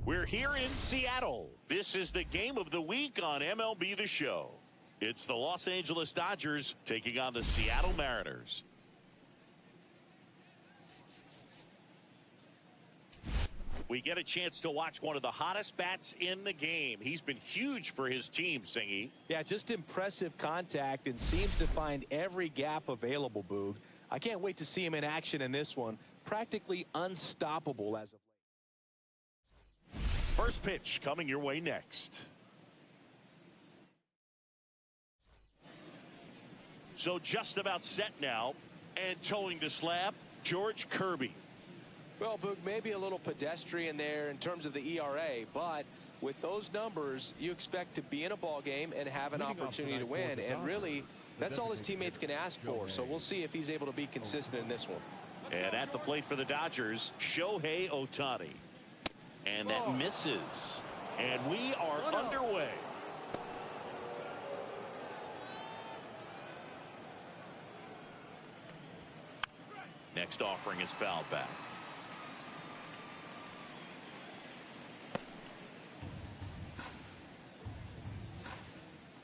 We're here in Seattle. This is the game of the week on MLB The Show. It's the Los Angeles Dodgers taking on the Seattle Mariners. We get a chance to watch one of the hottest bats in the game. He's been huge for his team, Singy. Yeah, just impressive contact and seems to find every gap available, Boog. I can't wait to see him in action in this one. Practically unstoppable as of late. First pitch coming your way next. So just about set now, and towing the slab, George Kirby. Well, Boog, maybe a little pedestrian there in terms of the ERA, but with those numbers, you expect to be in a ball game and have an opportunity to win. And really, that's all his teammates can ask for. So we'll see if he's able to be consistent in this one. And at the plate for the Dodgers, Shohei Ohtani. And that misses. And we are underway. Next offering is fouled back.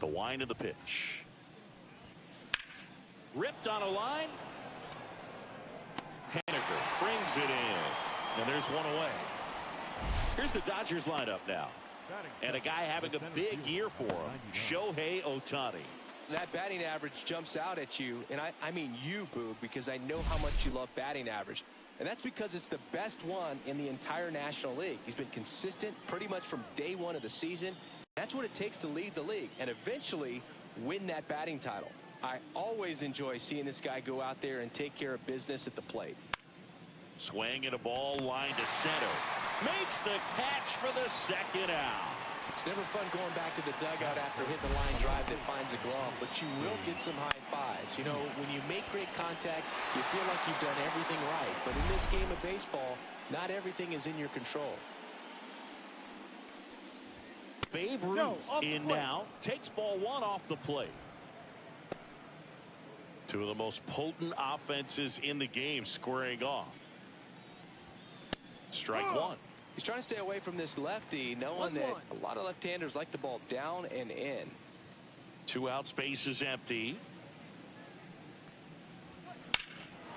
The wind of the pitch. Ripped on a line. Haniger brings it in. And there's one away. Here's the Dodgers lineup now. And a guy having a big year for him, Shohei Ohtani. That batting average jumps out at you, and I mean you, Boog, because I know how much you love batting average. And that's because it's the best one in the entire National League. He's been consistent pretty much from day one of the season. That's what it takes to lead the league and eventually win that batting title. I always enjoy seeing this guy go out there and take care of business at the plate. Swing and a ball line to center. Makes the catch for the second out. It's never fun going back to the dugout after hitting the line drive that finds a glove, but you will get some high fives. You know, when you make great contact, you feel like you've done everything right. But in this game of baseball, not everything is in your control. Babe Ruth in now, takes ball one off the plate. Two of the most potent offenses in the game squaring off. Strike one. He's trying to stay away from this lefty, knowing that a lot of left-handers like the ball down and in. Two out, space is empty.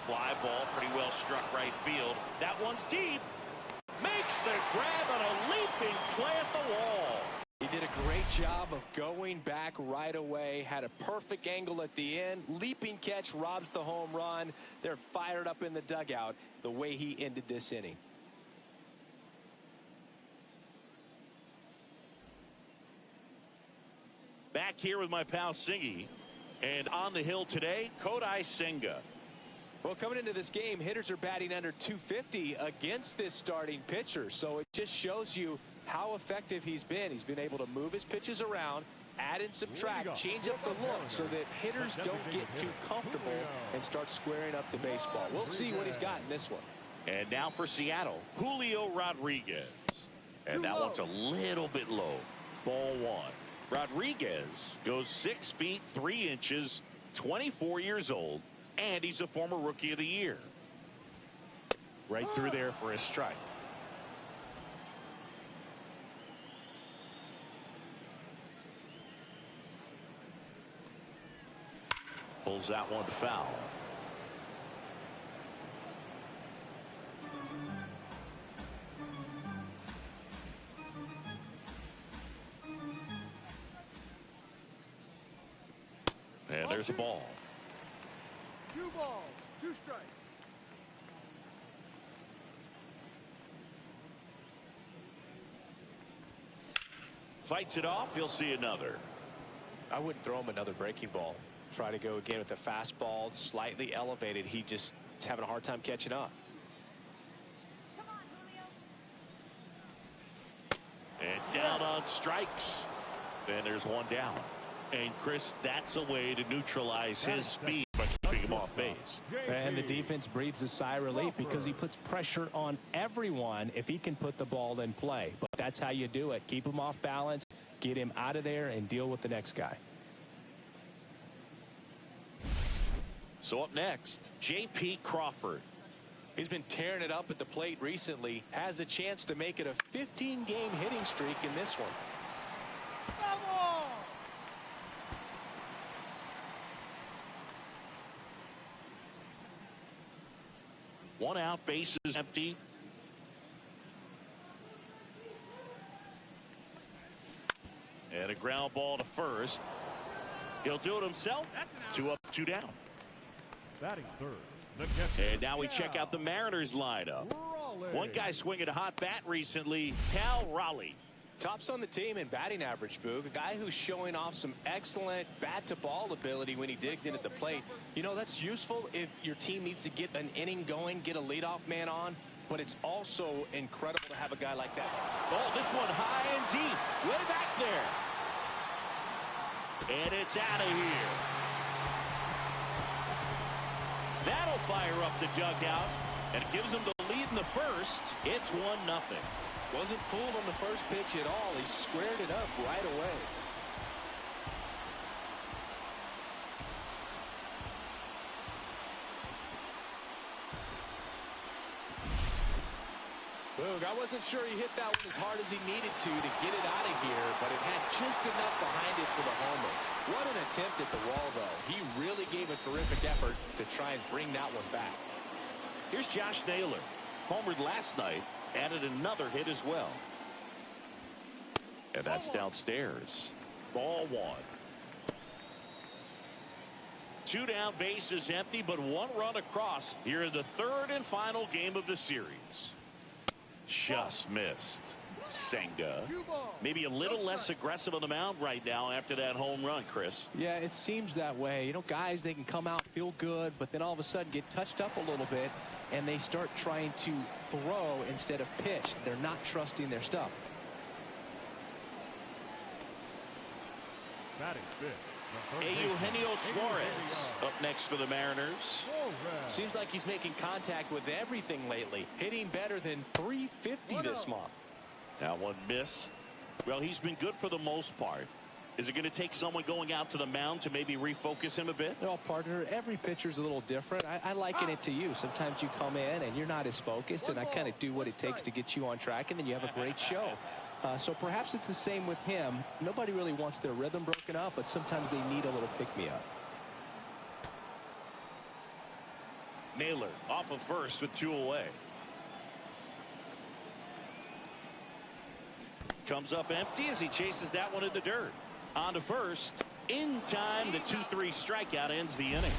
Fly ball, pretty well struck right field. That one's deep. Makes the grab on a leaping play at the wall. He did a great job of going back right away. Had a perfect angle at the end. Leaping catch robs the home run. They're fired up in the dugout the way he ended this inning. Back here with my pal Singy, and on the hill today, Kodai Senga. Well, coming into this game, hitters are batting under 250 against this starting pitcher, so it just shows you how effective he's been. He's been able to move his pitches around, add and subtract, change up the look so that hitters don't get too comfortable and start squaring up the baseball. We'll see what he's got in this one. And now for Seattle, Julio Rodriguez. And that one's a little bit low. Ball one. Rodriguez goes 6 feet 3 inches, 24 years old, and he's a former Rookie of the Year. Right through there for a strike. Pulls that one foul. And there's a ball. 2 balls, 2 strikes. Fights it off. You'll see another. I wouldn't throw him another breaking ball. Try to go again with the fastball, slightly elevated. He just is having a hard time catching up. Come on, Julio. And down on strikes. And there's one down. And Chris, that's a way to neutralize his speed by keeping him off base. And the defense breathes a sigh of relief because he puts pressure on everyone if he can put the ball in play. But that's how you do it. Keep him off balance, get him out of there, and deal with the next guy. So up next, J.P. Crawford. He's been tearing it up at the plate recently. Has a chance to make it a 15-game hitting streak in this one. Vamos! One out, base is empty. And a ground ball to first. He'll do it himself. 2 up, 2 down. Batting third. And now we check out the Mariners lineup. One guy swinging a hot bat recently, Raleigh. Tops on the team in batting average, Boog. A guy who's showing off some excellent bat-to-ball ability when he digs in at the plate. You know, that's useful if your team needs to get an inning going, get a leadoff man on, but it's also incredible to have a guy like that. Oh, this one high and deep, way back there. And it's out of here. That'll fire up the dugout, and it gives them the lead in the first. It's 1-0. Wasn't fooled on the first pitch at all. He squared it up right away. Boog, I wasn't sure he hit that one as hard as he needed to get it out of here, but it had just enough behind it for the homer. What an attempt at the wall, though. He really gave a terrific effort to try and bring that one back. Here's Josh Naylor. Homered last night, added another hit as well. And that's downstairs. Ball 1. 2 down, base is empty, but 1 run across here in the third and final game of the series. Just missed. Senga. Maybe a little less aggressive on the mound right now after that home run, Chris. Yeah, it seems that way. You know, guys, they can come out, feel good, but then all of a sudden get touched up a little bit, and they start trying to throw instead of pitch. They're not trusting their stuff. Batting fifth. Eugenio Suarez up next for the Mariners. Seems like he's making contact with everything lately. Hitting better than .350 this month. That one missed. Well, he's been good for the most part. Is it going to take someone going out to the mound to maybe refocus him a bit? Well, partner, every pitcher's a little different. I liken it to you. Sometimes you come in and you're not as focused, and I kind of do what it takes to get you on track, and then you have a great show. So perhaps it's the same with him. Nobody really wants their rhythm broken up, but sometimes they need a little pick-me-up. Naylor off of first with 2 away. Comes up empty as he chases that one in the dirt. On to first. In time, the 2-3 strikeout ends the inning.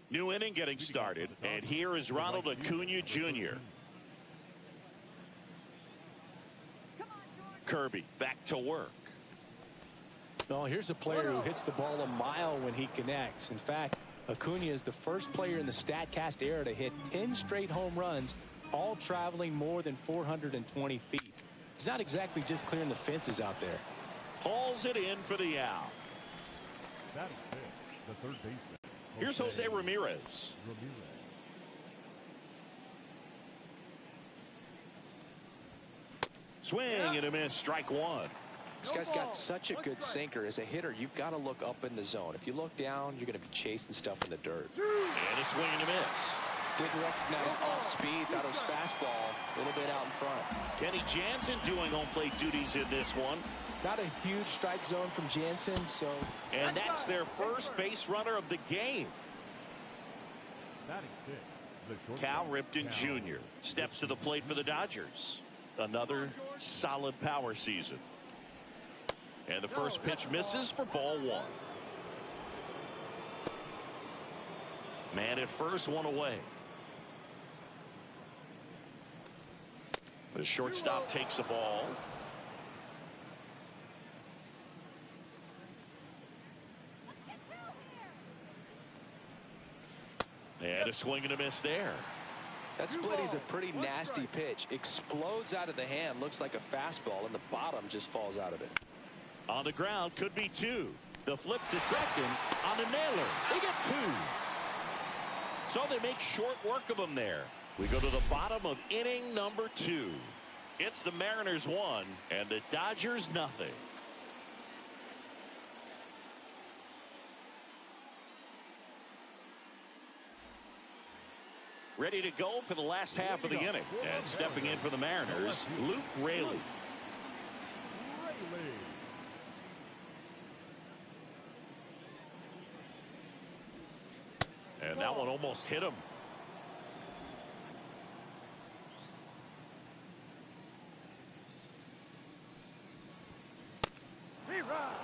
New inning getting started, and here is Ronald Acuna Jr. Kirby back to work. No, here's a player who hits the ball a mile when he connects. In fact, Acuna is the first player in the StatCast era to hit 10 straight home runs, all traveling more than 420 feet. He's not exactly just clearing the fences out there. Hauls it in for the out. Batting fifth. The third baseman. Here's Jose Ramirez. Swing and a miss, strike 1. This guy's got such a good sinker. As a hitter, you've got to look up in the zone. If you look down, you're going to be chasing stuff in the dirt. And a swing and a miss. Didn't recognize off speed. Thought it was fastball. A little bit out in front. Kenny Jansen doing home plate duties in this one. Not a huge strike zone from Jansen, so. And that's their first base runner of the game. Batting fifth. Cal Ripken Jr. steps to the plate for the Dodgers. Another solid power season. And the first pitch misses for ball 1. Man at first, 1 away. The shortstop takes the ball. And a swing and a miss there. That split is a pretty nasty pitch. Explodes out of the hand. Looks like a fastball, and the bottom just falls out of it. On the ground, could be 2. The flip to second on the Naylor. They get 2. So they make short work of him there. We go to the bottom of inning number 2. It's the Mariners 1 and the Dodgers nothing. Ready to go for the last half of the inning. And stepping in for the Mariners, Luke Raley. And that one almost hit him. Hey, Rob.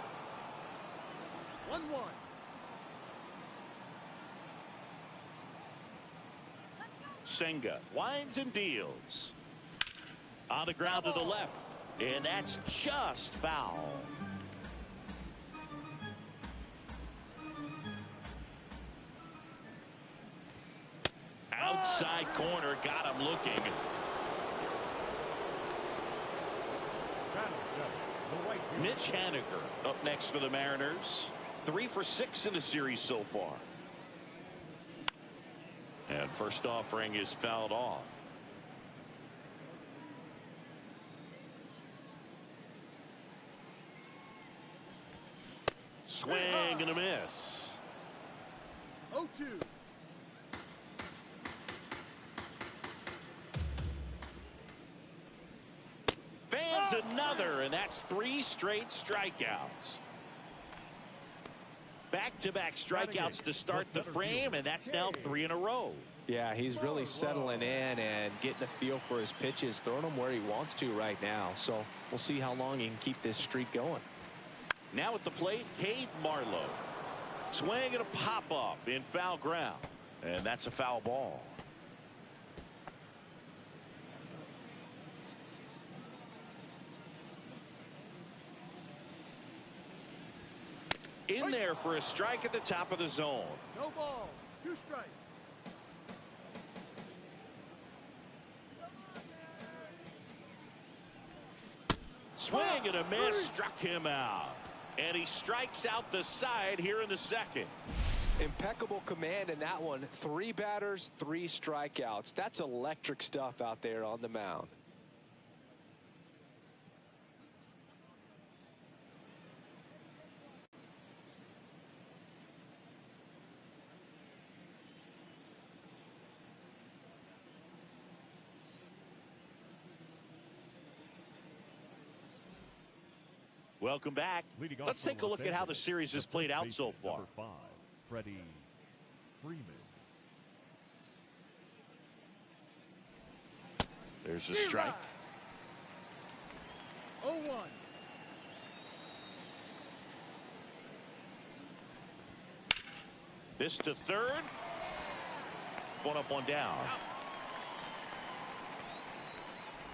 1-1. Senga winds and deals. On the ground to the left. And that's just foul. Outside corner, got him looking. Mitch Haniger up next for the Mariners. 3 for 6 in the series so far. And first offering is fouled off. Swing and a miss. 0-2. Fans another, and that's 3 straight strikeouts. Back-to-back strikeouts to start the frame, and that's now 3 in a row. Yeah, he's really settling in and getting a feel for his pitches, throwing them where he wants to right now. So we'll see how long he can keep this streak going. Now at the plate, Cade Marlowe. Swing and a pop-up in foul ground. And that's a foul ball. In there for a strike at the top of the zone. No ball. 2 strikes. Swing and a miss, struck him out. And he strikes out the side here in the second. Impeccable command in that one. 3 batters, 3 strikeouts. That's electric stuff out there on the mound. Welcome back. Let's take a look at how the series has played out so far. Number 5, Freddie Freeman. There's a strike. 0-1. This to third. 1 up, 1 down.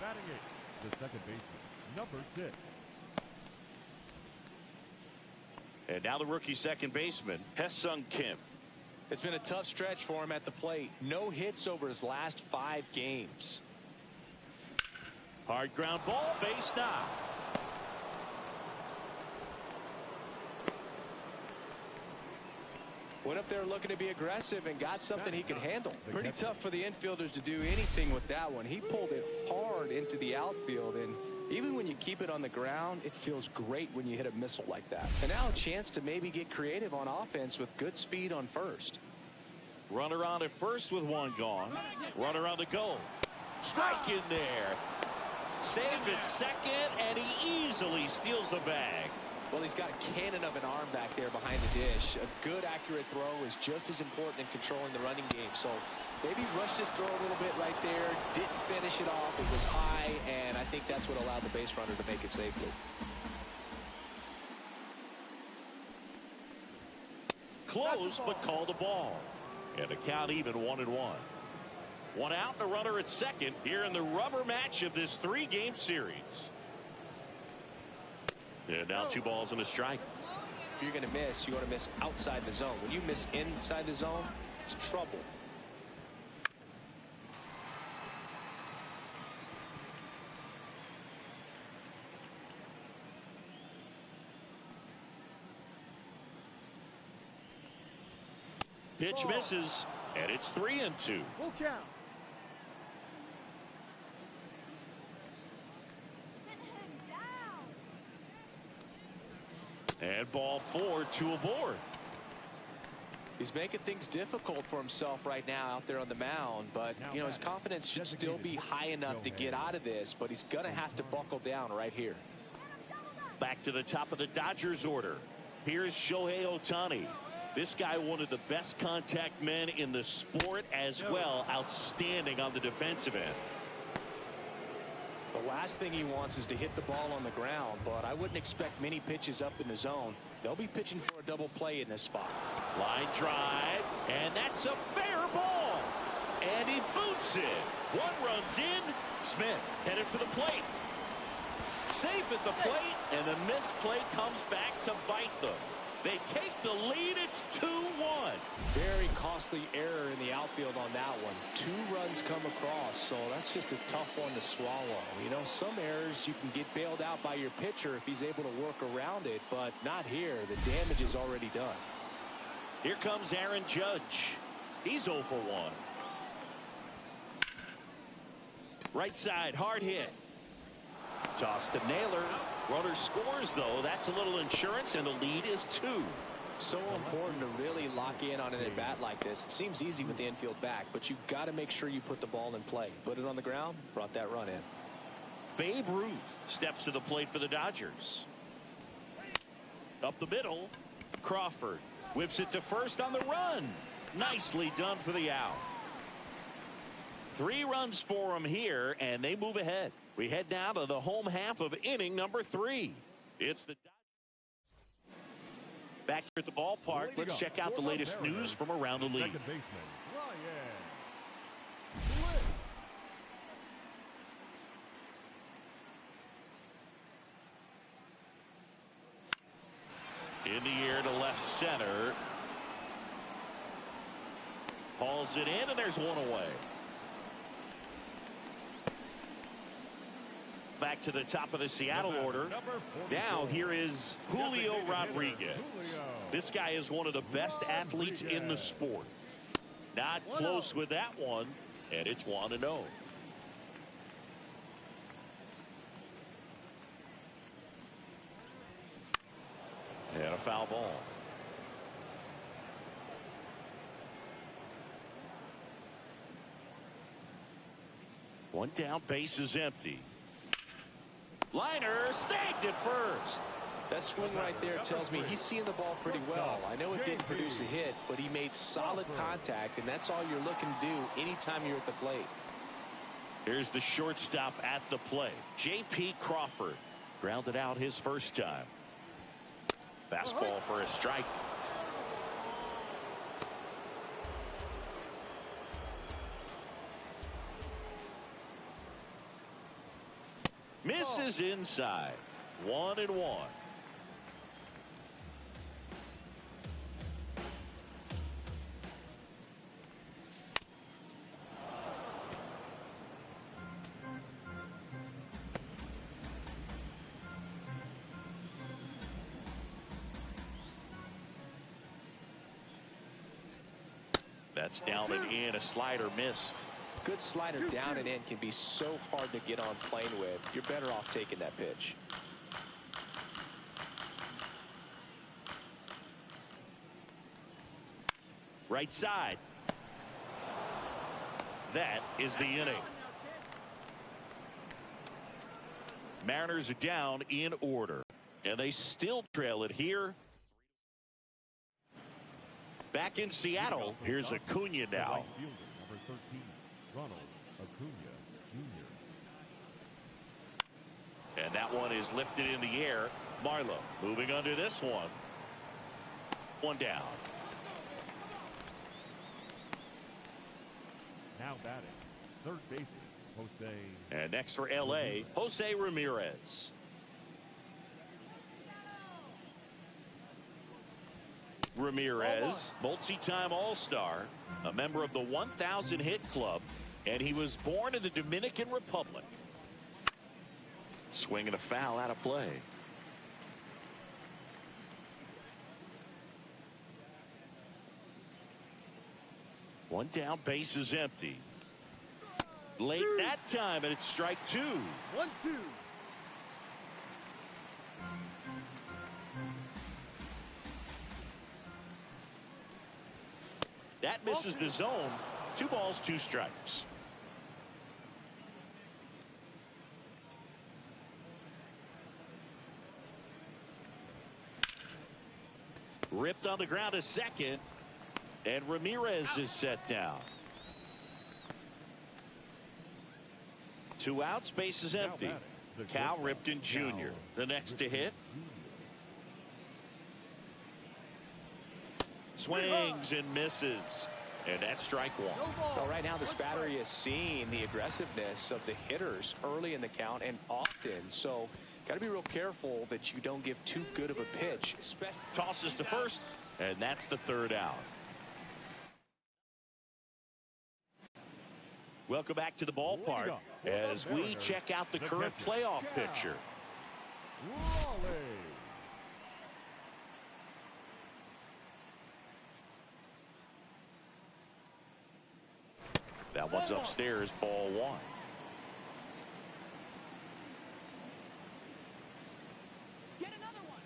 Batting it, the second baseman, number 6. And now the rookie second baseman, Hae-Sung Kim. It's been a tough stretch for him at the plate. No hits over his last 5 games. Hard ground ball, base knock. Went up there looking to be aggressive and got something he could handle. Pretty tough for the infielders to do anything with that one. He pulled it hard into the outfield, and even when you keep it on the ground, it feels great when you hit a missile like that. And now a chance to maybe get creative on offense with good speed on first. Runner on at first with 1 gone. Runner on the go. Strike in there. Save at second, and he easily steals the bag. Well, he's got a cannon of an arm back there behind the dish. A good, accurate throw is just as important in controlling the running game. So maybe rushed his throw a little bit right there. Didn't finish it off. It was high, and I think that's what allowed the base runner to make it safely. Close, but call the ball. And the count even 1-1. 1 out and a runner at second here in the rubber match of this 3-game series. And now 2 balls and a strike. If you're going to miss, you want to miss outside the zone. When you miss inside the zone, it's trouble. Pitch misses, and it's 3-2. Full count. And ball 4, 2 aboard. He's making things difficult for himself right now out there on the mound, but you know, his confidence should still be high enough to get out of this, but he's gonna have to buckle down right here. Back to the top of the Dodgers order. Here's Shohei Ohtani. This guy, one of the best contact men in the sport as well. Outstanding on the defensive end. The last thing he wants is to hit the ball on the ground, but I wouldn't expect many pitches up in the zone. They'll be pitching for a double play in this spot. Line drive, and that's a fair ball. And he boots it. 1 runs in. Smith headed for the plate. Safe at the plate, and the missed play comes back to bite them. They take the lead. It's 2-1. Very costly error in the outfield on that one. 2 runs come across, so that's just a tough one to swallow. You know, some errors you can get bailed out by your pitcher if he's able to work around it, but not here. The damage is already done. Here comes Aaron Judge. He's 0 for 1. Right side, hard hit. Toss to Naylor. Runner scores, though. That's a little insurance, and the lead is 2. So important to really lock in on an at-bat like this. It seems easy with the infield back, but you've got to make sure you put the ball in play. Put it on the ground, brought that run in. Babe Ruth steps to the plate for the Dodgers. Up the middle, Crawford whips it to first on the run. Nicely done for the out. 3 runs for him here, and they move ahead. We head now to the home half of inning number 3. It's the back here at the ballpark. Let's check out the latest news from around the league. Second baseman, In the air to left center. Hauls it in, and there's 1 away. Back to the top of the Seattle order. Now here is Julio Rodriguez. This guy is one of the best athletes in the sport. Not close with that one, and it's 1-0. And a foul ball. One down, base is empty. Liner snagged it first. That swing right there tells me he's seeing the ball pretty well. I know it didn't produce a hit, but he made solid contact, and that's all you're looking to do anytime you're at the plate. Here's the shortstop at the plate. J.P. Crawford grounded out his first time. Fastball for a strike. Misses inside. 1-1. That's down and in. A slider missed. Good slider down and in can be so hard to get on plane with. You're better off taking that pitch. Right side. That is the inning. Mariners are down in order, and they still trail it here. Back in Seattle, here's Acuna now. number 13, Ronald Acuna Jr. And that one is lifted in the air. Marlowe moving under this one. 1 down. Now batting, third baseman, Jose. And next for L.A., Jose Ramirez. Ramirez, multi-time All-Star, a member of the 1,000 hit club, and he was born in the Dominican Republic. Swinging a foul out of play. One down, base is empty. Late that time, and it's strike 2. 1-2. That misses the zone. 2 balls, 2 strikes. Ripped on the ground to second. And Ramirez is set down. 2 outs, base is empty. Cal Ripken Jr., the next to hit. Swings and misses. And that's strike 1. Well, right now this battery is seeing the aggressiveness of the hitters early in the count and often. So got to be real careful that you don't give too good of a pitch. Tosses to first, and that's the 3rd out. Welcome back to the ballpark as we check out the current playoff picture. That one's upstairs, ball 1. Get another one.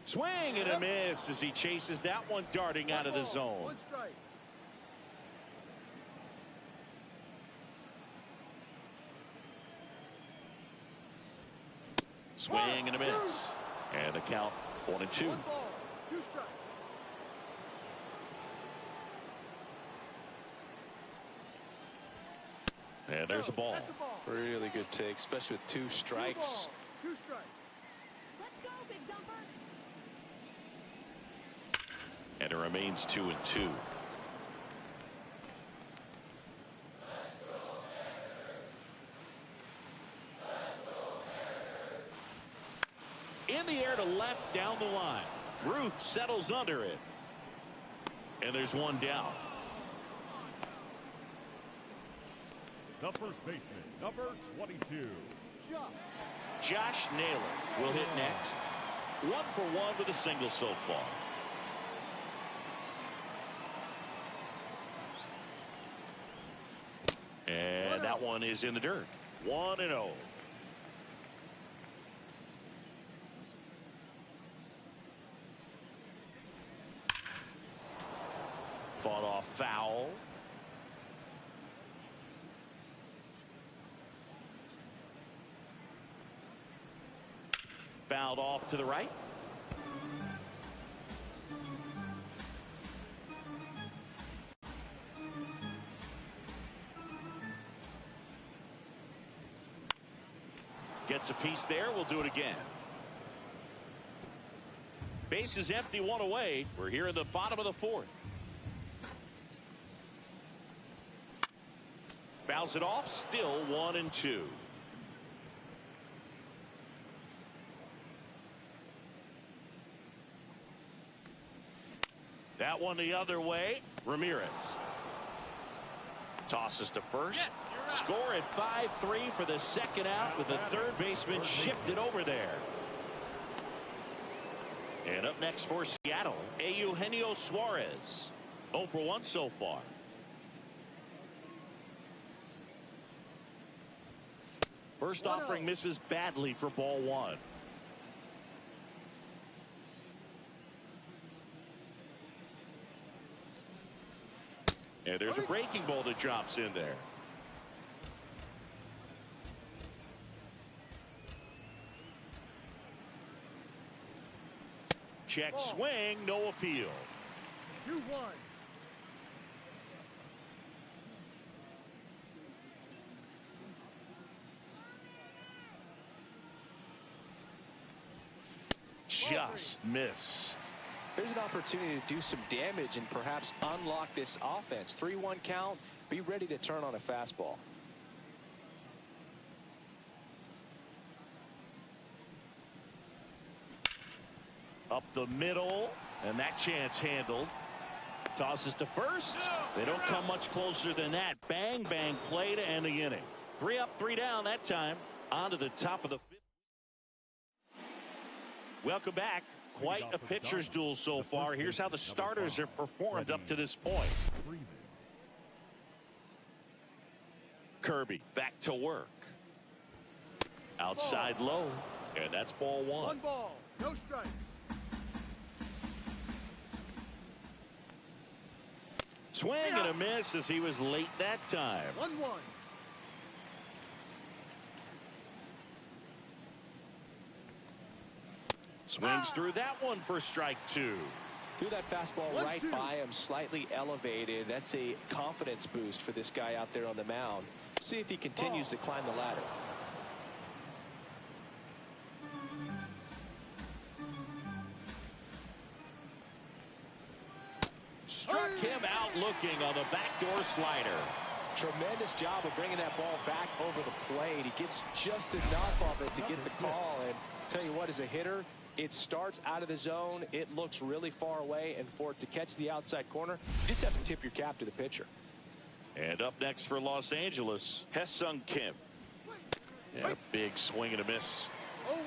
Swing and a miss as he chases that one darting out of the zone. 1 strike. Swing and a miss. And the count 1 and 2. 1 ball, 2 strikes. And there's a ball. That's a ball. Really good take, especially with 2 strikes. 2 strikes. Let's go, big dumper. And it remains 2 and 2. In the air to left down the line. Ruth settles under it. And there's 1 down. The first baseman, number 22. Josh Naylor will hit next. 1 for 1 with a single so far. And that one is in the dirt. 1 and 0. Fought off foul. Fouled off to the right. Gets a piece there. We'll do it again. Base is empty, 1 away. We're here in the bottom of the 4th. Fouls it off. Still 1 and 2. That one the other way. Ramirez tosses to first. Score at 5-3 for the 2nd out with the 3rd baseman shifted over there. And up next for Seattle, Eugenio Suarez. 0 for 1 so far. First offering misses badly for ball 1. And there's a breaking ball that drops in there. Check swing, no appeal. 2-1. Just missed. There's an opportunity to do some damage and perhaps unlock this offense. 3-1 count. Be ready to turn on a fastball. Up the middle, and that chance handled. Tosses to first. They don't come much closer than that. Bang, bang play to end the inning. 3 up, 3 down that time. On to the top of the 5th. Welcome back. Quite a pitcher's duel so far. Here's how the starters have performed up to this point. Kirby back to work. Outside low, and that's ball 1. 1 ball, no strikes. Swing and a miss as he was late that time. 1-1. Swings through that one for strike 2. Threw that fastball 1-2. right by him, slightly elevated. That's a confidence boost for this guy out there on the mound. See if he continues to climb the ladder. Struck him out looking on the backdoor slider. Tremendous job of bringing that ball back over the plate. He gets just enough of it to get the call. And tell you what, as a hitter, it starts out of the zone. It looks really far away, and for it to catch the outside corner, you just have to tip your cap to the pitcher. And up next for Los Angeles, Hae-Sung Kim. And a big swing and a miss. 0-1.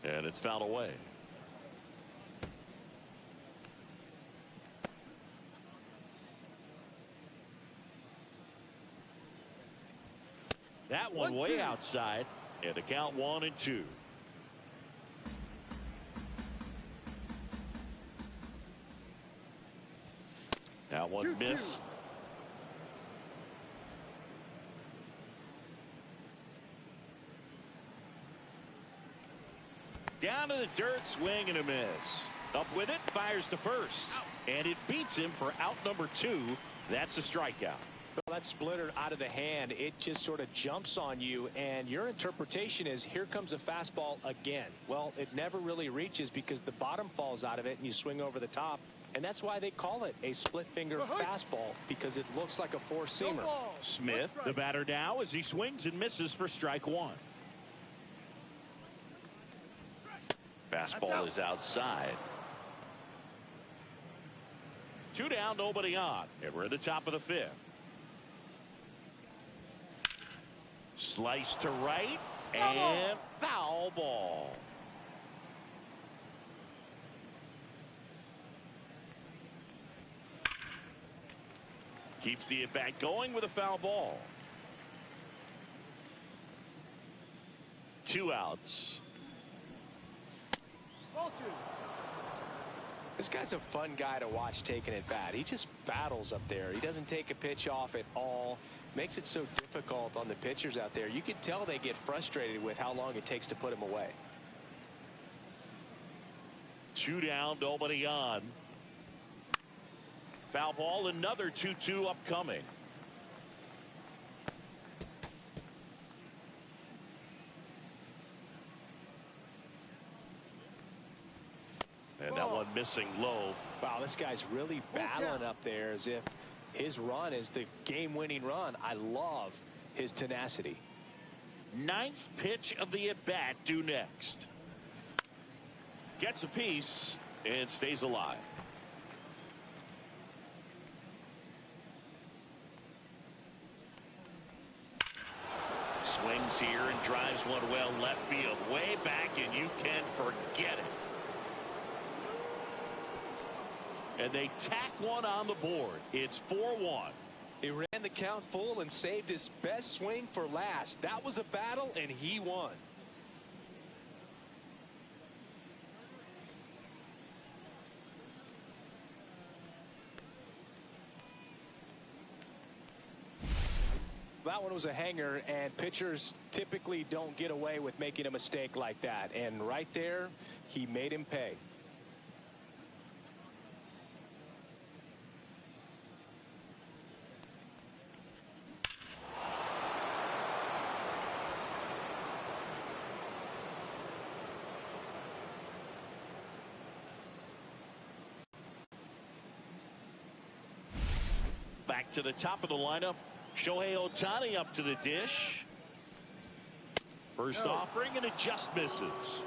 And it's fouled away. That one way outside, and the count 1-2. That one missed. Down to the dirt, swing and a miss. Up with it, fires to first. And it beats him for out number 2. That's a strikeout. Well, that splitter out of the hand, it just sort of jumps on you, and your interpretation is here comes a fastball again. Well, it never really reaches because the bottom falls out of it and you swing over the top. And that's why they call it a split finger fastball, because it looks like a four-seamer. Smith, the batter now, as he swings and misses for strike 1. Fastball is outside. 2 down, nobody on. And we're at the top of the 5th. Slice to right and foul ball. Keeps the at-bat going with a foul ball. 2 outs. Ball 2. This guy's a fun guy to watch taking at bat. He just battles up there. He doesn't take a pitch off at all. Makes it so difficult on the pitchers out there. You can tell they get frustrated with how long it takes to put him away. 2 down, nobody on. Foul ball, another 2-2 upcoming. And that one missing low. Wow, this guy's really battling up there as if his run is the game-winning run. I love his tenacity. 9th pitch of the at-bat due next. Gets a piece and stays alive. Swings here and drives one well left field, way back, and you can forget it. And they tack one on the board. It's 4-1. He ran the count full and saved his best swing for last. That was a battle, and he won. That one was a hanger, and pitchers typically don't get away with making a mistake like that. And right there, he made him pay. Back to the top of the lineup. Shohei Ohtani up to the dish. First offering, and it just misses.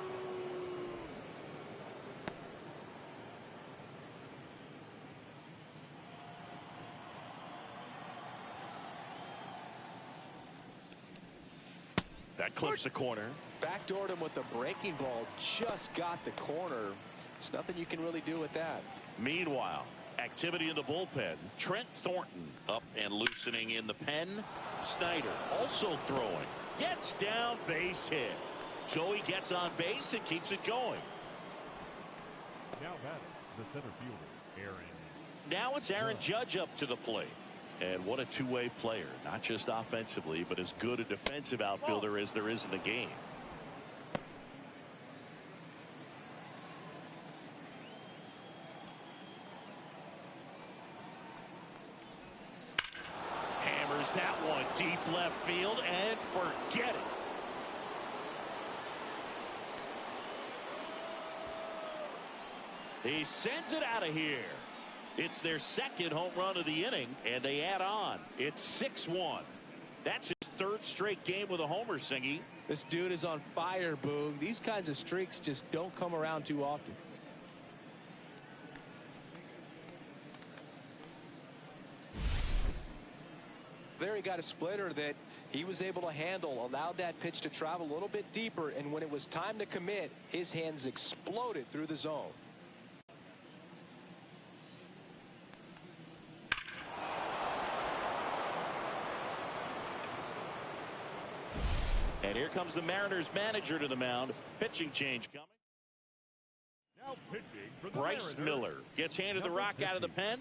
That clips the corner. Backdoored him with a breaking ball. Just got the corner. There's nothing you can really do with that. Meanwhile, Activity in the bullpen. Trent Thornton up and loosening in the pen. Snyder also throwing. Gets down, base hit. So he gets on base and keeps it going. Now batting, the center fielder, Aaron. Now it's Aaron Judge up to the plate. And what a two-way player. Not just offensively, but as good a defensive outfielder as there is in the game. Hammers that one deep left field and forget it. He sends it out of here. It's their second home run of the inning, and they add on. It's 6-1. That's his third straight game with a homer, Singy. This dude is on fire, Boog. These kinds of streaks just don't come around too often. There he got a splitter that he was able to handle, allowed that pitch to travel a little bit deeper, and when it was time to commit, his hands exploded through the zone. And here comes the Mariners manager to the mound. Pitching change coming. Now pitching for the Bryce Mariners. Miller gets handed the rock out of the pen.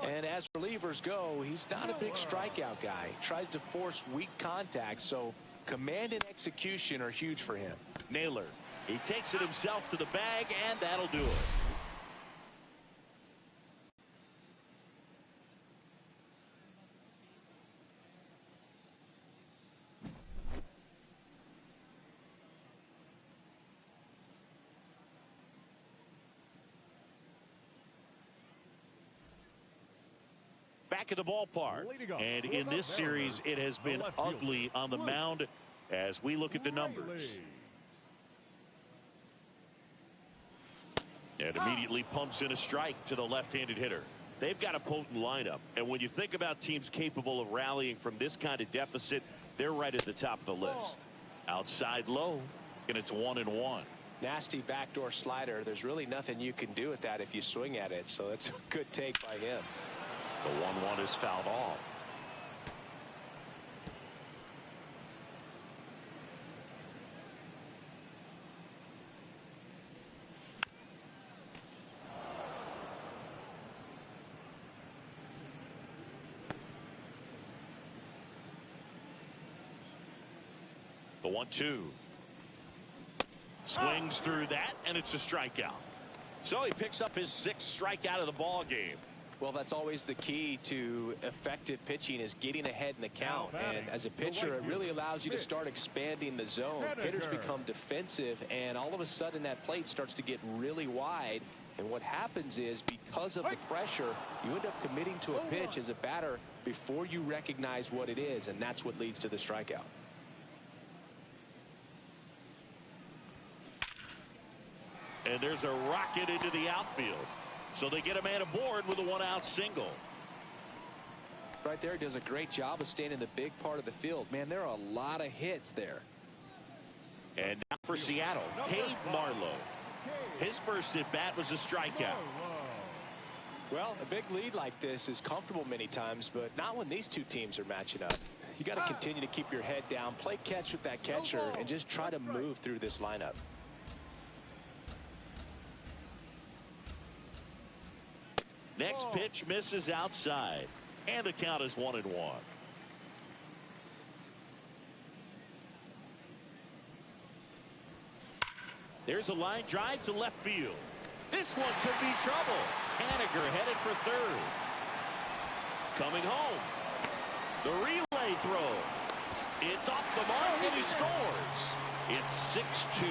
And as relievers go, he's not a big strikeout guy. Tries to force weak contact, so command and execution are huge for him. Naylor, he takes it himself to the bag, and that'll do it. Back at the ballpark, and in this series it has been ugly on the mound as we look at the numbers. And immediately pumps in a strike to the left-handed hitter. They've got a potent lineup, and when you think about teams capable of rallying from this kind of deficit, they're right at the top of the list. Outside low, and it's 1-1. Nasty backdoor slider. There's really nothing you can do with that if you swing at it, so that's a good take by him. The 1-1 is fouled off. The 1-2. Swings through that, and it's a strikeout. So he picks up his 6th strikeout of the ball game. Well, that's always the key to effective pitching, is getting ahead in the count. And as a pitcher, it really allows you to start expanding the zone. Hitters become defensive, and all of a sudden that plate starts to get really wide. And what happens is, because of the pressure, you end up committing to a pitch as a batter before you recognize what it is, and that's what leads to the strikeout. And there's a rocket into the outfield. So they get a man aboard with a 1-out single. Right there, he does a great job of staying in the big part of the field. Man, there are a lot of hits there. And now for Seattle, Cade Marlowe. His first at-bat was a strikeout. Well, a big lead like this is comfortable many times, but not when these two teams are matching up. You got to continue to keep your head down, play catch with that catcher, and just try to move through this lineup. Next pitch misses outside, and the count is 1-1. There's a line drive to left field. This one could be trouble. Haniger headed for third. Coming home. The relay throw. It's off the mark, and he scores. It's 6-2.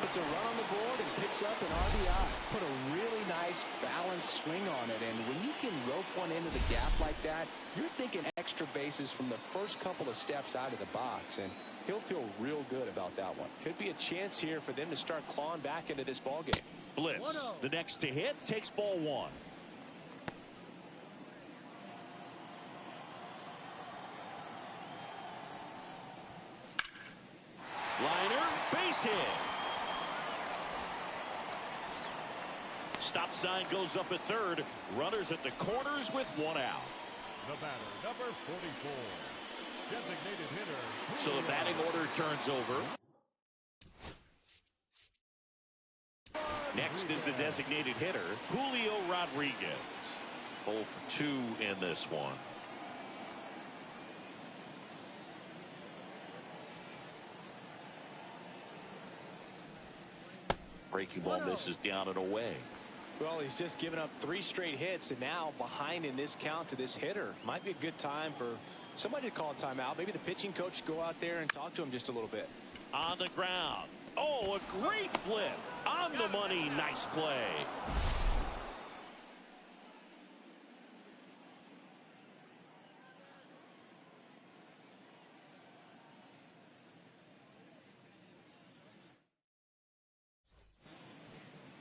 Puts a run on the board and picks up an RBI. Put a really nice balanced swing on it, and when you can rope one into the gap like that, you're thinking extra bases from the first couple of steps out of the box, and he'll feel real good about that one. Could be a chance here for them to start clawing back into this ball game. Bliss, the next to hit, takes ball one. Liner, base hit. Stop sign goes up at third. Runners at the corners with one out. The batter, number 44. Designated hitter. So the batting order turns over. Next is the designated hitter, Julio Rodriguez. 0 for 2 in this one. Breaking ball misses down and away. Well, he's just given up 3 straight hits, and now behind in this count to this hitter. Might be a good time for somebody to call a timeout. Maybe the pitching coach go out there and talk to him just a little bit. On the ground. Oh, a great flip. On the money. Nice play.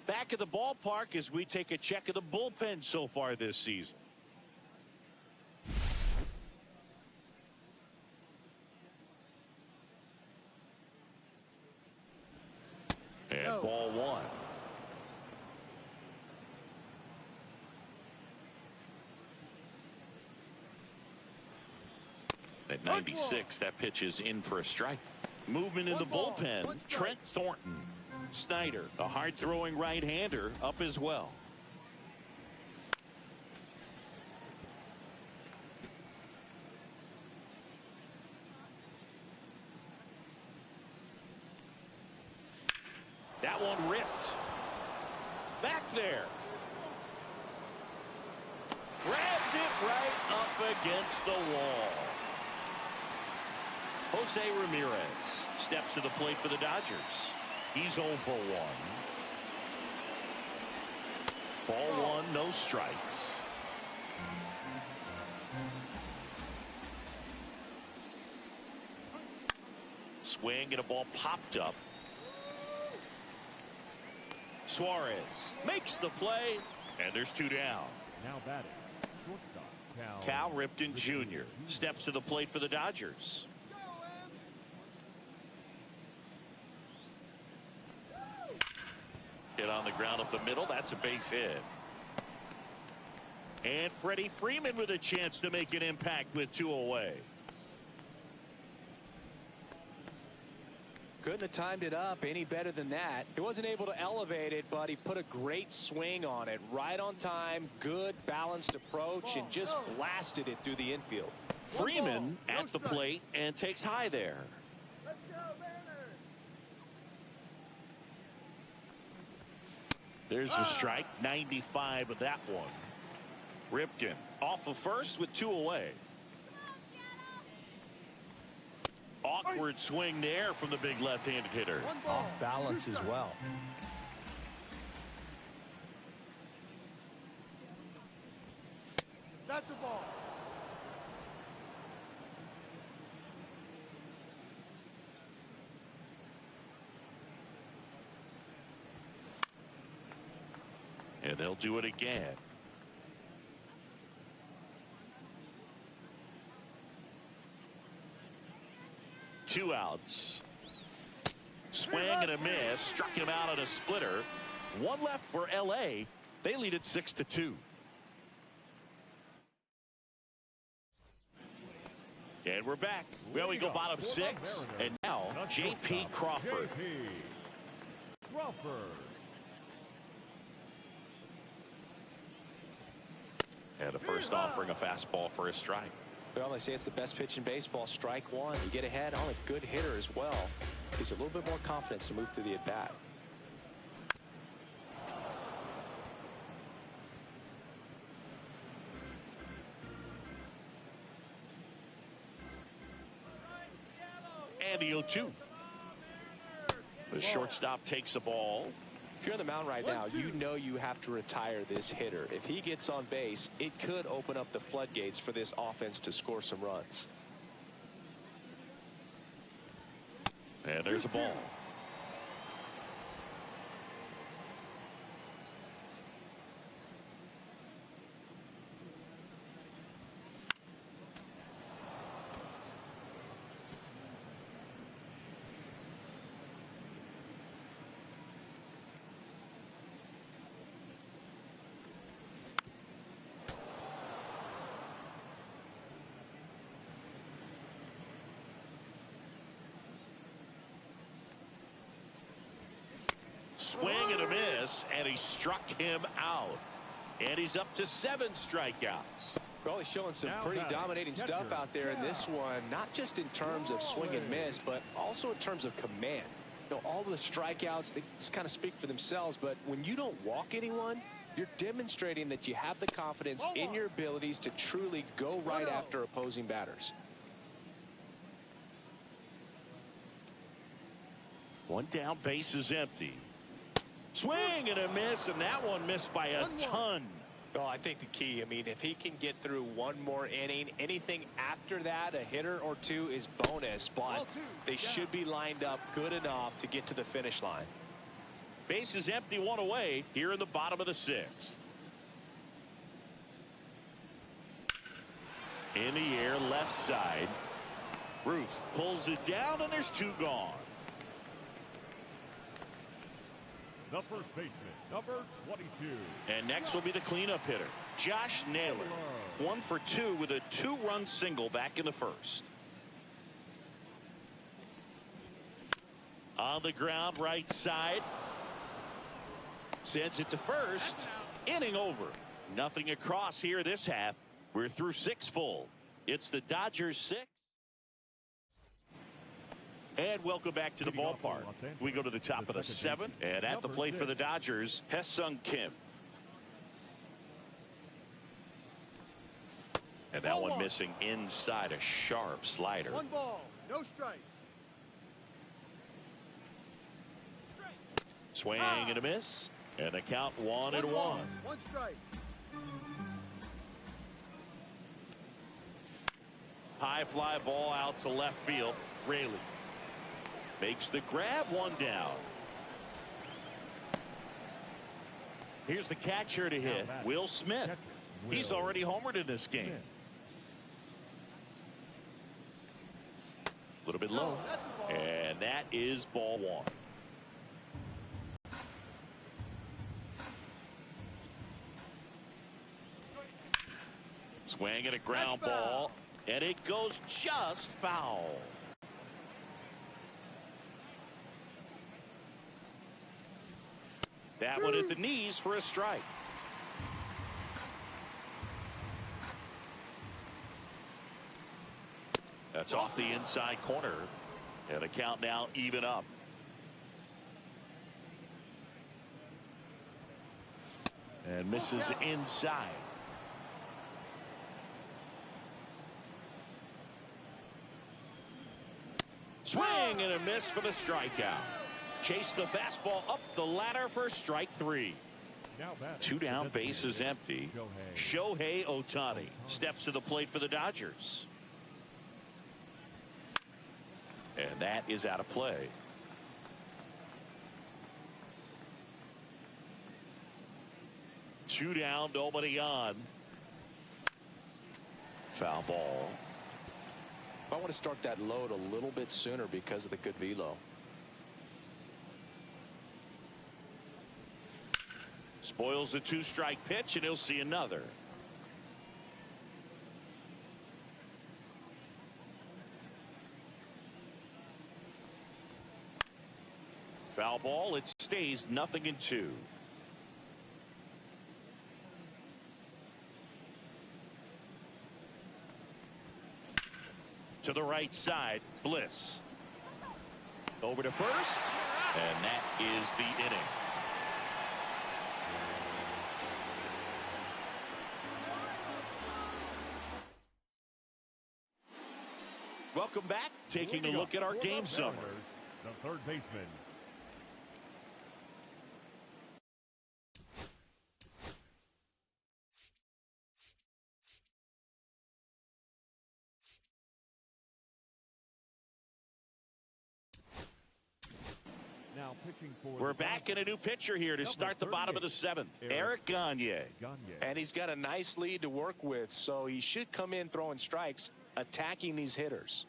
Back at the ballpark as we take a check of the bullpen so far this season. And ball 1. At 96, that pitch is in for a strike. Movement in the bullpen, Trent Thornton. Snyder, a hard-throwing right-hander, up as well. That one ripped. Back there. Grabs it right up against the wall. Jose Ramirez steps to the plate for the Dodgers. He's 0 for 1. Ball 1, no strikes. Swing and a ball popped up. Suarez makes the play, and there's 2 down. Now batting, shortstop, Cal Ripken Jr. steps to the plate for the Dodgers. Hit on the ground up the middle. That's a base hit. And Freddie Freeman with a chance to make an impact with 2 away. Couldn't have timed it up any better than that. He wasn't able to elevate it, but he put a great swing on it. Right on time, good balanced approach, and just blasted it through the infield. Freeman at the plate and takes high there. Let's go, Banner. There's a strike, 95 of that one. Ripken off of first with 2 away. Awkward swing there from the big left-handed hitter. Off balance as well. That's a ball. And they'll do it again. Two outs. Swing and a miss. Struck him out on a splitter. 1 left for L.A. They lead it 6-2. And we're back. Well, we go bottom 6. And now J.P. Crawford. J.P. Crawford. And the first offering a fastball for a strike. Well, they say it's the best pitch in baseball. Strike 1. You get ahead on a good hitter as well. Gives you a little bit more confidence to move through the at-bat. And the 0-2. The shortstop takes the ball. If you're on the mound right now, you know you have to retire this hitter. If he gets on base, it could open up the floodgates for this offense to score some runs. And there's a ball. swing and a miss, and he struck him out. And he's up to 7 strikeouts. Well, he's showing some pretty dominating stuff out there in this one, not just in terms of swing and miss, but also in terms of command. You know, all the strikeouts, they just kind of speak for themselves, but when you don't walk anyone, you're demonstrating that you have the confidence in your abilities to truly go right after opposing batters. 1 down, base is empty. Swing and a miss, and that one missed by a ton. Well, I think the key, I mean, if he can get through one more inning, anything after that, a hitter or two is bonus, but they should be lined up good enough to get to the finish line. Base is empty, 1 away here in the bottom of the 6th. In the air, left side. Ruth pulls it down, and there's 2 gone. The first baseman, number 22. And next will be the cleanup hitter, Josh Naylor. 1 for 2 with a 2-run single back in the 1st. On the ground, right side. Sends it to first. Inning over. Nothing across here this half. We're through 6 full. It's the Dodgers 6. And welcome back to the ballpark. We go to the top of the 7th, and at the plate for the Dodgers, Hae-Sung Kim. And that one missing inside, a sharp slider. 1 ball, no strikes. Swing and a miss, and the count 1-1. 1 strike. High fly ball out to left field. Raley makes the grab, 1 down. Here's the catcher to hit, Will Smith. He's already homered in this game. A little bit low, and that is ball 1. Swing and a ground ball, and it goes just foul. That one at the knees for a strike. That's off the inside corner, and a count now even up. And misses inside. Swing and a miss for the strikeout. Chase the fastball up the ladder for strike 3. 2 down, base is empty. Shohei Ohtani steps to the plate for the Dodgers. And that is out of play. Two down, nobody on. Foul ball. I want to start that load a little bit sooner because of the good velo. Spoils the 2-strike pitch, and he'll see another. Foul ball. It stays 0-2. To the right side, Bliss. Over to first, and that is the inning. Welcome back. Taking a look at our game summary. The third baseman. Now pitching for We're back in a new pitcher here to start the bottom of the 7th. Eric Gagne. And he's got a nice lead to work with, so he should come in throwing strikes, attacking these hitters.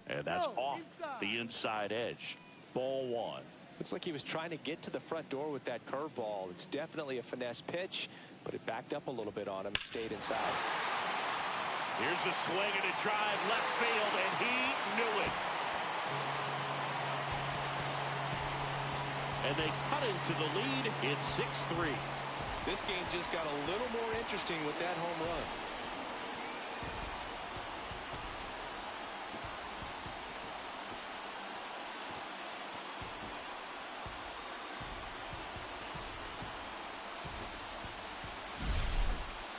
And that's off the inside edge. Ball 1. Looks like he was trying to get to the front door with that curveball. It's definitely a finesse pitch, but it backed up a little bit on him and stayed inside. Here's a swing and a drive left field, and he knew it. and they cut into the lead. It's 6-3. This game just got a little more interesting with that home run.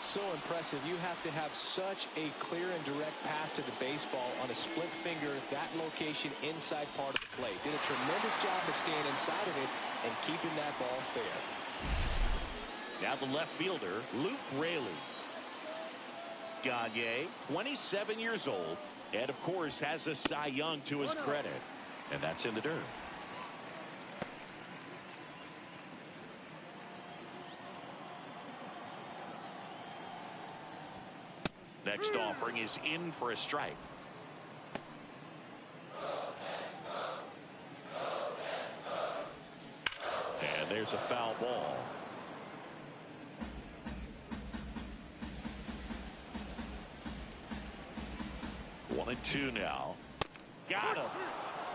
So impressive. You have to have such a clear and direct path to the baseball on a split finger, that location inside part of the plate. Did a tremendous job of staying inside of it and keeping that ball fair. Now the left fielder, Luke Raley. Gagne, 27 years old, and of course has a Cy Young to his credit. And that's in the dirt. Next offering is in for a strike. And there's a foul ball. One and two now. Got him.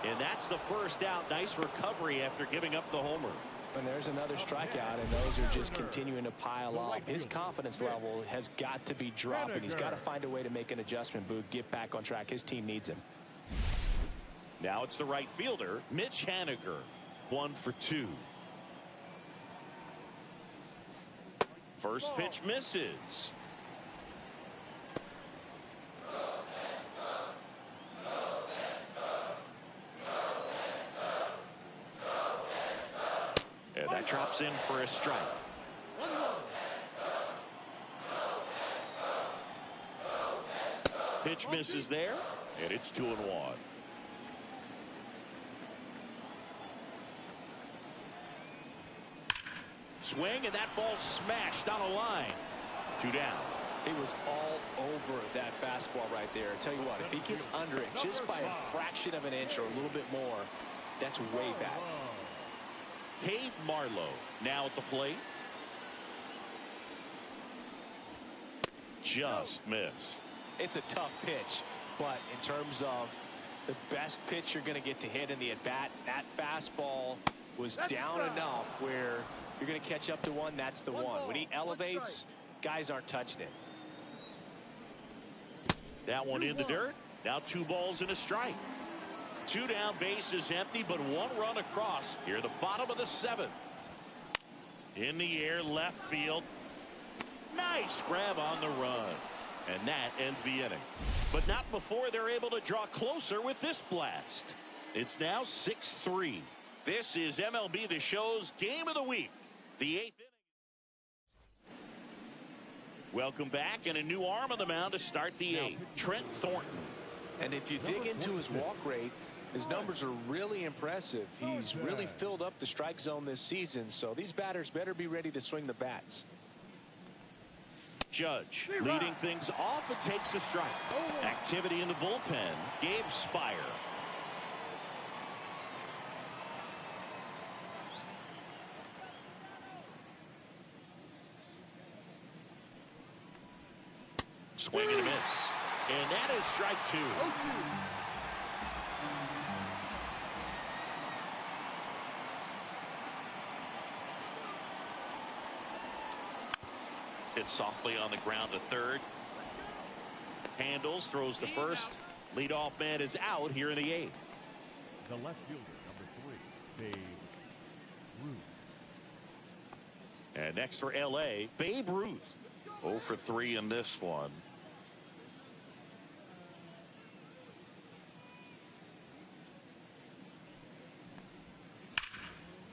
And that's the first out. Nice recovery after giving up the homer. And there's another strikeout, and those are just continuing to pile up. His confidence level has got to be dropping. He's got to find a way to make an adjustment, Boog. Get back on track. His team needs him. Now it's the right fielder, Mitch Haniger. 1 for 2. First pitch misses. And that drops in for a strike. Pitch misses there, and it's 2-1. Swing, and that ball smashed on a line. 2 down. He was all over that fastball right there. I tell you what, if he gets under it just by a fraction of an inch or a little bit more, that's way back. Cade Marlowe now at the plate. Just missed. It's a tough pitch, but in terms of the best pitch you're going to get to hit in the at-bat, that fastball was down enough where you're going to catch up to one. That's the one. When he elevates, guys aren't touching it. That one in the dirt. Now 2 balls and a strike. 2 down, base is empty, but 1 run across here at the bottom of the 7th. In the air, left field. Nice grab on the run. And that ends the inning. But not before they're able to draw closer with this blast. It's now 6-3. This is MLB The Show's Game of the Week. The 8th inning. Welcome back, and a new arm on the mound to start the 8th. Trent Thornton. And if you dig into his walk rate, his numbers are really impressive. He's really filled up the strike zone this season, so these batters better be ready to swing the bats. Judge leading things off and takes a strike. Activity in the bullpen. Gabe Spire. Swing and a miss. And that is strike 2. Hit softly on the ground to third. Handles, throws to first. Leadoff man is out here in the 8th. The left fielder, number 3, Babe Ruth. And next for LA, Babe Ruth. 0 for 3 in this one.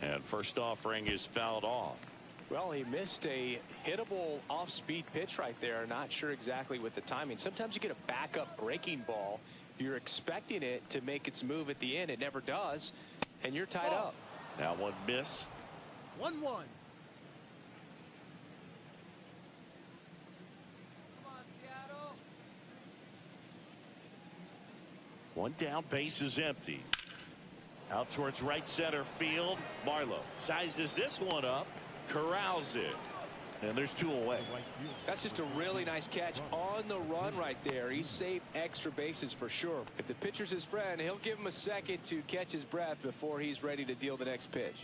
And first offering is fouled off. Well, he missed a hittable off-speed pitch right there. Not sure exactly with the timing. Sometimes you get a backup breaking ball. You're expecting it to make its move at the end. It never does, and you're tied up. That one missed. 1-1. One down, base is empty. Out towards right center field. Marlowe sizes this one up, corrals it, and there's 2 away. That's just a really nice catch on the run right there. He saved extra bases for sure. If the pitcher's his friend, he'll give him a second to catch his breath before he's ready to deal the next pitch.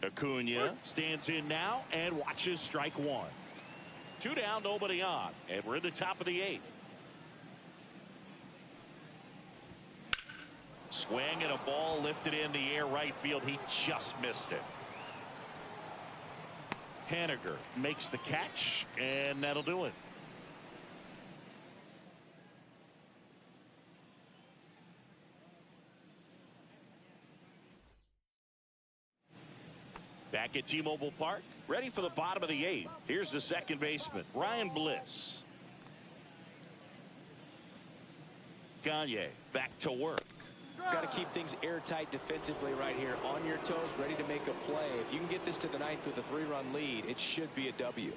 Acuna stands in now and watches strike one. 2 down, nobody on, and we're in the top of the 8th. Swing and a ball lifted in the air right field. He just missed it. Haniger makes the catch, and that'll do it. Back at T-Mobile Park, ready for the bottom of the 8th. Here's the second baseman, Ryan Bliss. Gagne back to work. Got to keep things airtight defensively right here. On your toes, ready to make a play. If you can get this to the 9th with a 3-run lead, it should be a W.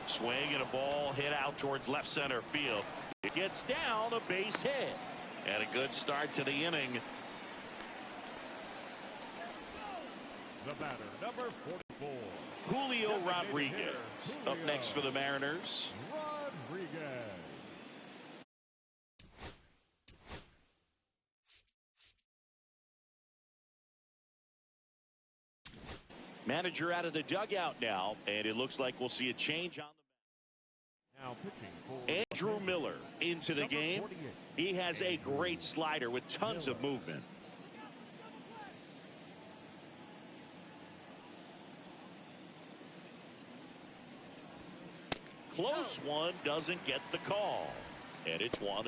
Swing and a ball hit out towards left center field. It gets down, a base hit. And a good start to the inning. The batter, number 44. Julio Rodriguez up next for the Mariners. Rodriguez. Manager out of the dugout now, and it looks like we'll see a change on the Now pitching for Andrew Miller into the number game. 48. He has a great slider with tons of movement. Close one, doesn't get the call, and it's 1-0.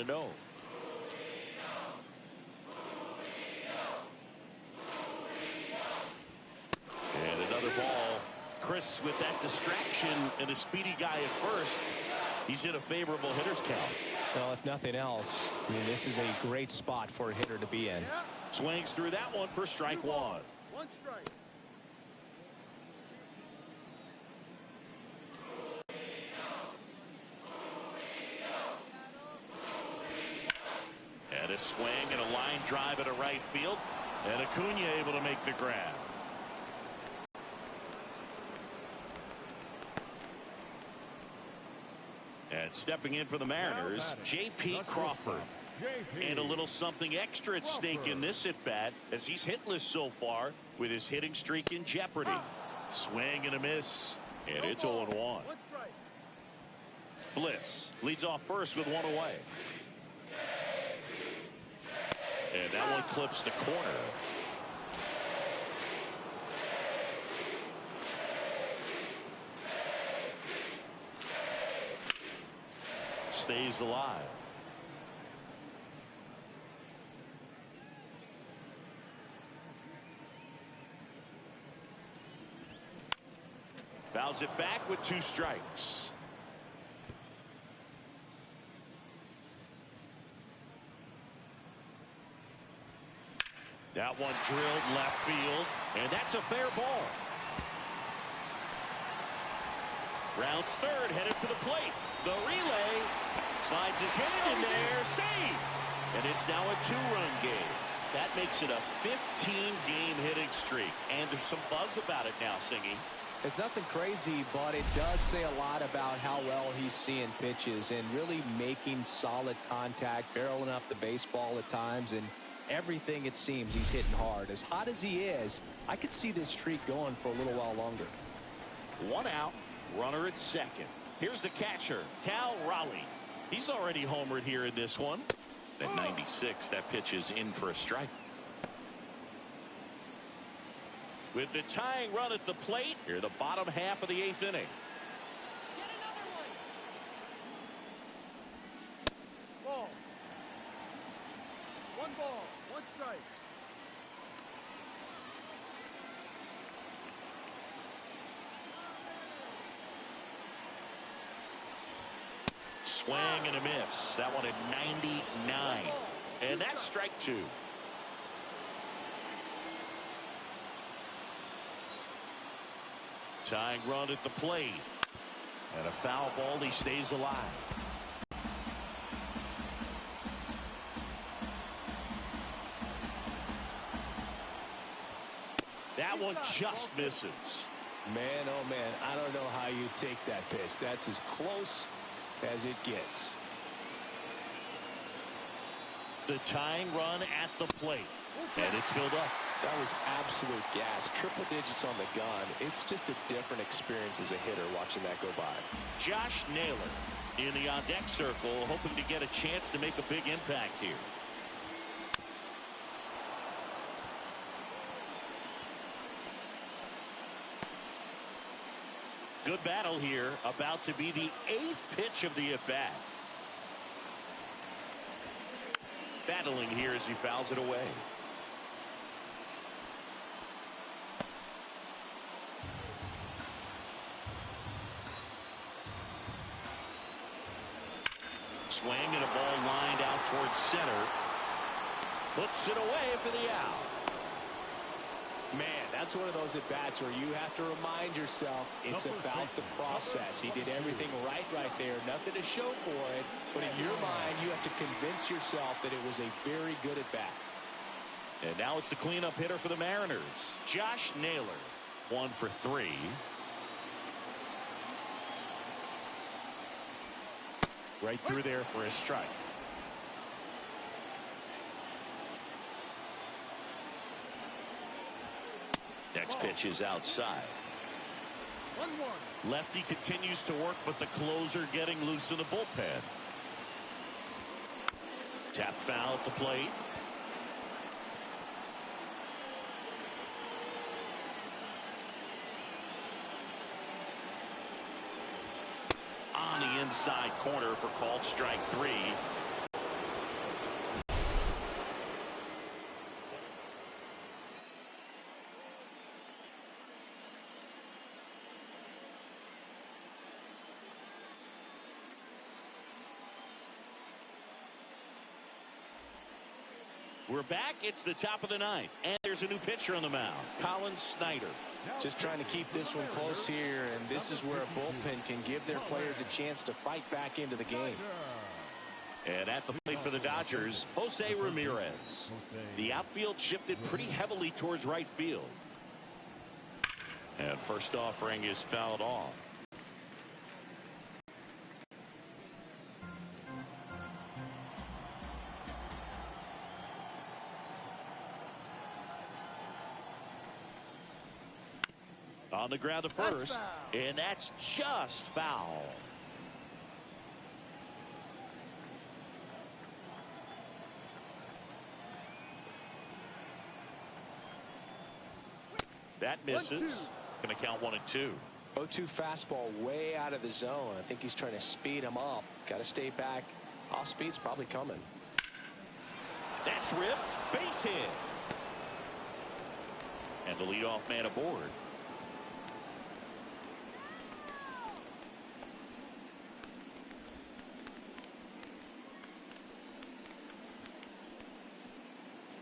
And another ball. Chris with that distraction and a speedy guy at first. He's in a favorable hitter's count. Well, if nothing else, I mean, this is a great spot for a hitter to be in. Swings through that one for strike one. 1 strike. And a swing and a line drive into right field. And Acuna able to make the grab. And stepping in for the Mariners, J.P. Crawford. And a little something extra at stake in this at-bat as he's hitless so far with his hitting streak in jeopardy. Swing and a miss. And it's 0-1. 1 strike. Bliss leads off first with 1 away. And that one clips the corner. Stays alive. Fouls it back with 2 strikes. That one drilled left field, and that's a fair ball. Rounds third, headed for the plate. The relay slides his hand in there, save. And it's now a 2-run game. That makes it a 15-game hitting streak, and there's some buzz about it now, Singy. It's nothing crazy, but it does say a lot about how well he's seeing pitches and really making solid contact, barreling up the baseball at times, and everything it seems he's hitting hard. As hot as he is, I could see this streak going for a little while longer. 1 out, runner at second. Here's the catcher, Cal Raleigh. He's already homered here in this one. At 96, that pitch is in for a strike. With the tying run at the plate, here the bottom half of the 8th inning. Get another one. Ball. 1 ball. 1 strike. Swing and a miss. That one at 99. And that's strike 2. Tying run at the plate. And a foul ball. He stays alive. That one just misses. Man, oh man, I don't know how you take that pitch. That's as close as it gets. The tying run at the plate. And it's filled up. That was absolute gas. Triple digits on the gun. It's just a different experience as a hitter watching that go by. Josh Naylor in the on-deck circle, hoping to get a chance to make a big impact here. Good battle here, about to be the 8th pitch of the at-bat. Battling here as he fouls it away. Swing and a ball lined out towards center. Puts it away for the out. Man, that's one of those at-bats where you have to remind yourself it's about the process. He did everything right there. Nothing to show for it. But in your mind, you have to convince yourself that it was a very good at-bat. And now it's the cleanup hitter for the Mariners. Josh Naylor, 1 for 3. Right through there for a strike. Next pitch is outside. 1-1. Lefty continues to work, but the closer getting loose in the bullpen. Tap foul at the plate. On the inside corner for called strike 3. We're back. It's the top of the 9th, and there's a new pitcher on the mound, Colin Snyder. Just trying to keep this one close here, and this is where a bullpen can give their players a chance to fight back into the game. And at the plate for the Dodgers, Jose Ramirez. The outfield shifted pretty heavily towards right field. And first offering is fouled off. On the ground to first, and that's just foul. That misses. Going to count 1 and 2. 0-2 fastball way out of the zone. I think he's trying to speed him up. Got to stay back. Off speed's probably coming. That's ripped. Base hit. And the leadoff man aboard.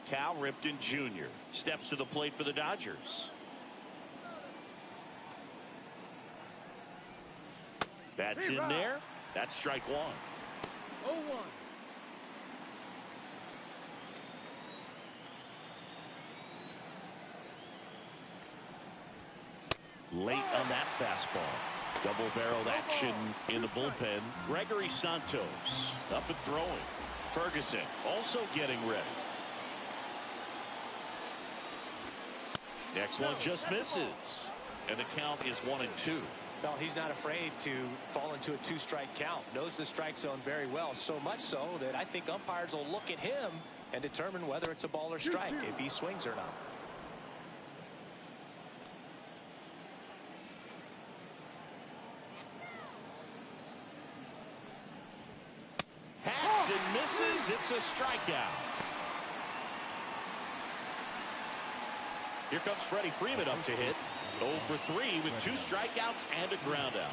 Cal Ripken Jr. steps to the plate for the Dodgers. That's in there. That's strike 1. 0-1. Late on that fastball. Double-barreled action in the bullpen. Gregory Santos up and throwing. Ferguson also getting ready. Next one just misses. And the count is 1 and 2. Well, he's not afraid to fall into a 2-strike count. Knows the strike zone very well. So much so that I think umpires will look at him and determine whether it's a ball or strike, if he swings or not. Hacks and misses. It's a strikeout. Here comes Freddie Freeman up to hit. 0 for 3 with 2 strikeouts and a ground out.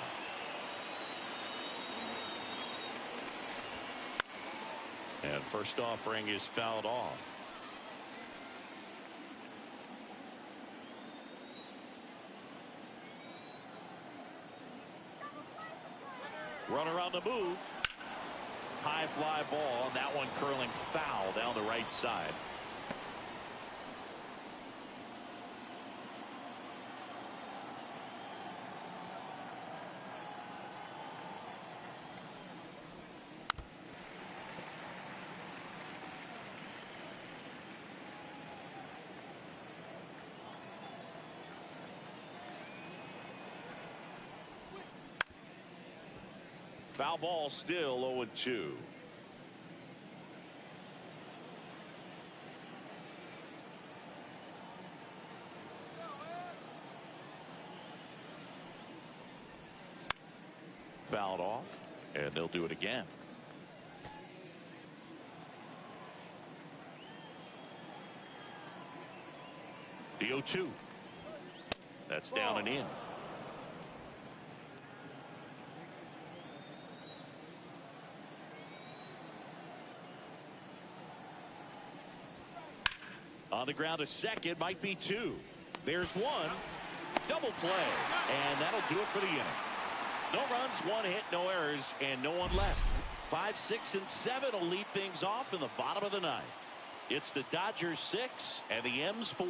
And first offering is fouled off. Runner on the move. High fly ball, and that one curling foul down the right side. Foul ball, still 0-2. Fouled off, and they'll do it again. The 0-2. That's down and in. On the ground, a second, might be two. There's one. Double play, and that'll do it for the inning. No runs, one hit, no errors, and no one left. 5, 6, and 7 will lead things off in the bottom of the ninth. It's the Dodgers 6 and the M's 4.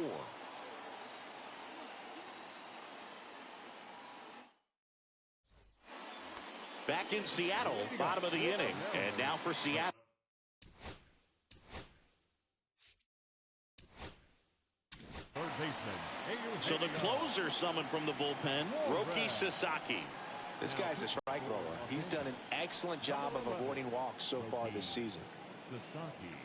Back in Seattle, bottom of the inning, and now for Seattle. So the closer summoned from the bullpen, Roki Sasaki. This guy's a strike thrower. He's done an excellent job of avoiding walks so far this season. Sasaki.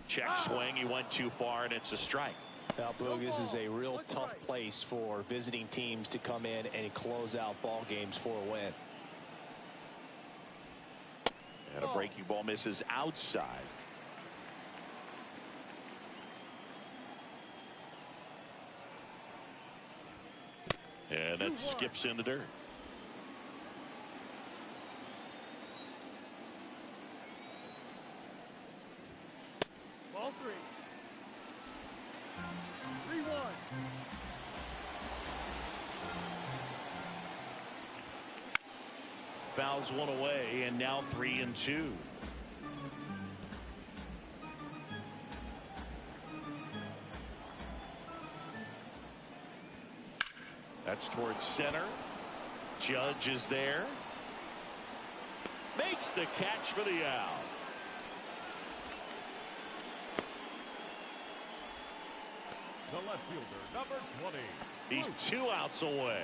Check swing, he went too far, and it's a strike. Now, Boog, this is a real tough place for visiting teams to come in and close out ball games for a win. And a breaking ball misses outside. And that skips in the dirt. Ball 3. 3-1. Fouls one away, and now 3-2. That's towards center. Judge is there. Makes the catch for the out. The left fielder, number 20. He's 2 outs away.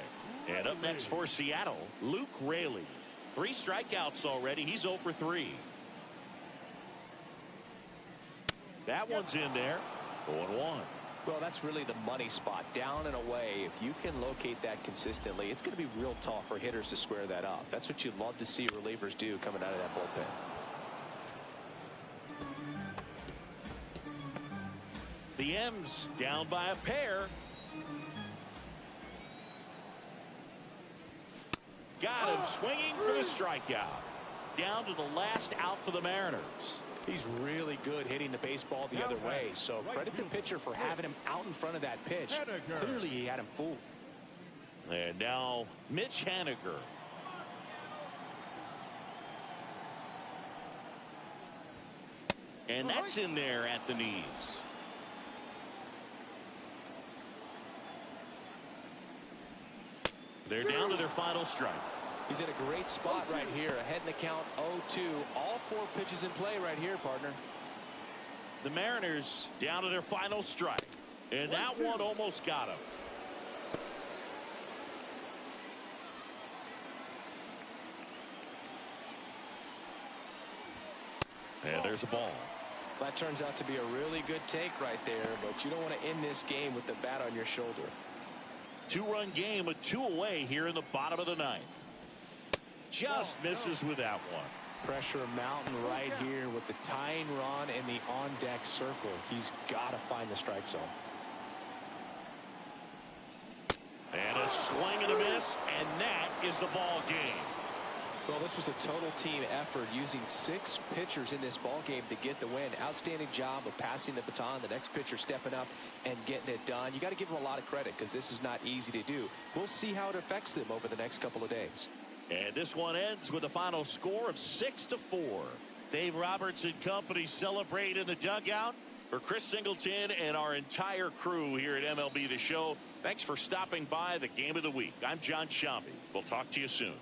And up next for Seattle, Luke Raley. 3 strikeouts already. He's 0 for 3. That one's in there. 0-1. Well, that's really the money spot, down and away. If you can locate that consistently, it's going to be real tough for hitters to square that up. That's what you'd love to see relievers do coming out of that bullpen. The M's down by a pair. Got him swinging for the strikeout. Down to the last out for the Mariners. He's really good hitting the baseball the other way, so credit the pitcher for having him out in front of that pitch. Clearly he had him fooled. And now Mitch Haniger. And that's in there at the knees. They're down to their final strike. He's in a great spot right here, ahead in the count 0-2. All 4 pitches in play right here, partner. The Mariners down to their final strike. And that one almost got him. And there's a ball. That turns out to be a really good take right there, but you don't want to end this game with the bat on your shoulder. 2-run game with 2 away here in the bottom of the ninth. Just misses with that one. Pressure mountain right here with the tying run in the on-deck circle. He's got to find the strike zone. And a swing and a miss, and that is the ball game. Well, this was a total team effort, using 6 pitchers in this ball game to get the win. Outstanding job of passing the baton. The next pitcher stepping up and getting it done. You got to give them a lot of credit because this is not easy to do. We'll see how it affects them over the next couple of days. And this one ends with a final score of 6-4. Dave Roberts and company celebrate in the dugout. For Chris Singleton and our entire crew here at MLB The Show, thanks for stopping by the Game of the Week. I'm John Shambi. We'll talk to you soon.